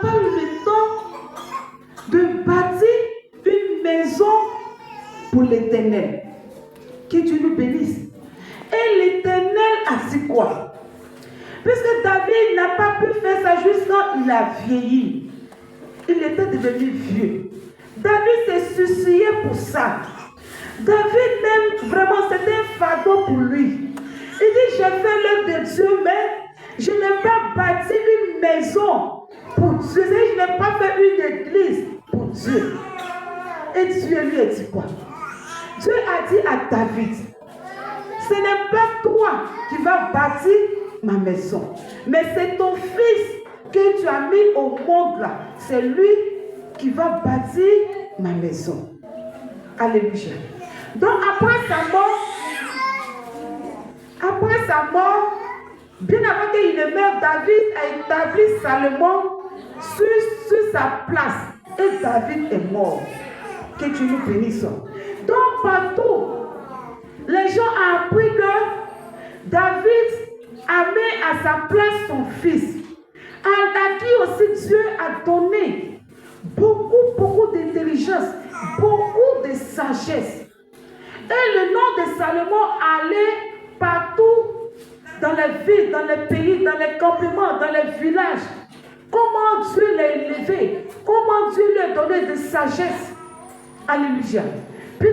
pas eu le temps de bâtir une maison pour l'Éternel. Que Dieu nous bénisse. Et l'Éternel a dit quoi? Puisque David n'a pas pu faire ça juste quand il a vieilli. Il était devenu vieux. David s'est soucié pour ça. David même, vraiment, c'était un fardeau pour lui. Il dit, j'ai fait l'œuvre de Dieu, mais je n'ai pas bâti une maison pour Dieu. Je n'ai pas fait une église pour Dieu. Et Dieu lui a dit quoi? Dieu a dit à David, ce n'est pas toi qui vas bâtir ma maison, mais c'est ton fils que tu as mis au monde là. C'est lui qui va bâtir ma maison. Alléluia. Donc après sa mort, bien avant qu'il ne meure, David a établi Salomon sur sa place. Et David est mort. Que Dieu nous bénisse. Donc partout, les gens ont appris que David a mis à sa place son fils, à qui aussi Dieu a donné beaucoup d'intelligence, beaucoup de sagesse. Et le nom de Salomon allait partout dans les villes, dans les pays, dans les campements, dans les villages. Comment Dieu l'a élevé, comment Dieu lui a donné de sagesse. Alléluia. Puis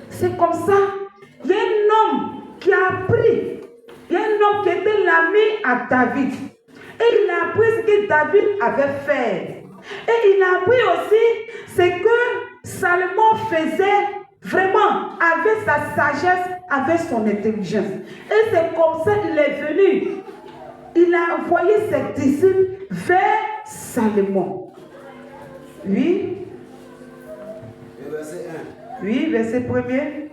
c'est comme ça. Il y a un homme qui a appris. Il y a un homme qui était l'ami à David. Et il a appris ce que David avait fait. Et il a appris aussi ce que Salomon faisait vraiment avec sa sagesse, avec son intelligence. Et c'est comme ça qu'il est venu. Il a envoyé ses disciples vers Salomon. Oui. Et verset 1. Oui, verset 1er.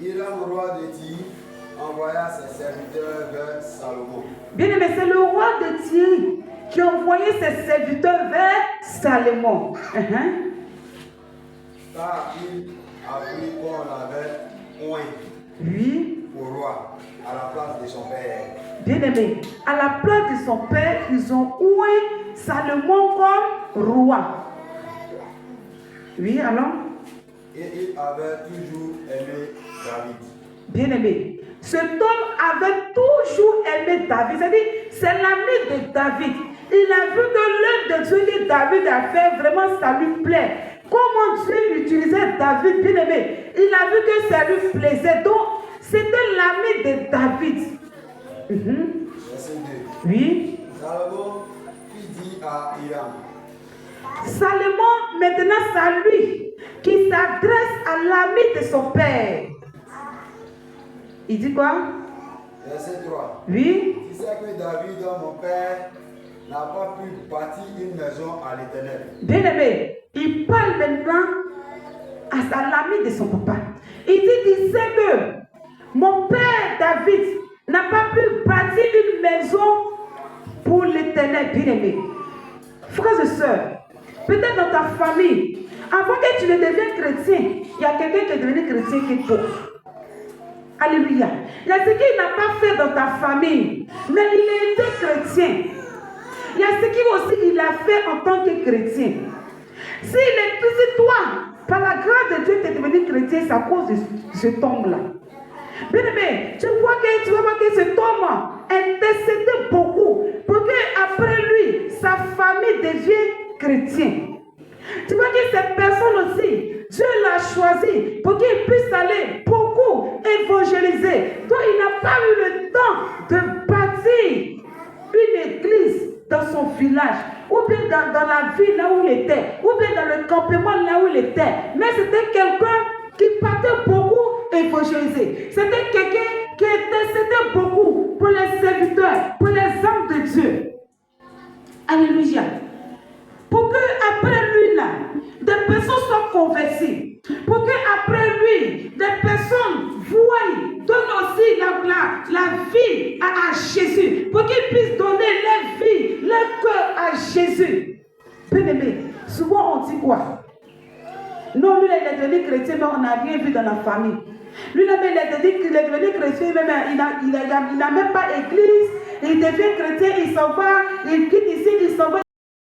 Hiram, roi de Tyr, envoya ses serviteurs vers Salomon. Bien aimé, c'est le roi de Tyr qui a envoyé ses serviteurs vers Salomon. Car il a pris qu'on l'avait oint Oui. au roi, à la place de son père. Bien aimé, à la place de son père, ils ont oint Salomon comme roi. Oui, alors? Et il avait toujours aimé David. Bien aimé, cet homme avait toujours aimé David. C'est-à-dire, c'est l'ami de David. Il a vu que l'œuvre de Dieu que David a fait, vraiment, ça lui plaît. Comment Dieu utilisait David, bien aimé. Il a vu que ça lui plaisait. Donc, c'était l'ami de David. Verset 2. Oui. Salomon qui dit à Hiram. Salomon, maintenant, c'est à lui qui s'adresse à l'ami de son père. Il dit quoi? Verset 3. Oui. Tu sais que David, mon père, n'a pas pu bâtir une maison à l'Éternel. Bien aimé, il parle maintenant à l'ami de son papa. Il dit que mon père David n'a pas pu bâtir une maison pour l'Éternel. Bien aimé, frères et sœurs, peut-être dans ta famille, avant que tu ne deviennes chrétien, il y a quelqu'un qui est devenu chrétien qui est pauvre. Alléluia. Il y a ce qu'il n'a pas fait dans ta famille, mais il a été chrétien. Il y a ce qu'il aussi il a fait en tant que chrétien. Si toi, par la grâce de Dieu, tu es devenu chrétien, c'est à cause de cet homme-là. Bien aimé, tu vas voir que cet homme intercédait beaucoup pour qu'après lui, sa famille devienne chrétienne. Tu vois que ces personnes aussi, Dieu l'a choisi pour qu'il puisse aller beaucoup évangéliser. Donc il n'a pas eu le temps de bâtir une église dans son village, ou bien dans la ville là où il était, ou bien dans le campement là où il était. Mais c'était quelqu'un qui partait beaucoup évangéliser. C'était quelqu'un qui intercédait beaucoup pour les serviteurs, pour les hommes de Dieu. Alléluia. Pour que après lui là, des personnes soient converties. Pour que après lui, des personnes voient, donnent aussi la vie à Jésus. Pour qu'ils puissent donner leur vie, leur cœur à Jésus. Bien-aimé, souvent on dit quoi? Non, lui il est devenu chrétien, mais on n'a rien vu dans la famille. Lui il est devenu chrétien, mais il n'a même pas église, il devient chrétien, il s'en va, il quitte ici, il s'en va.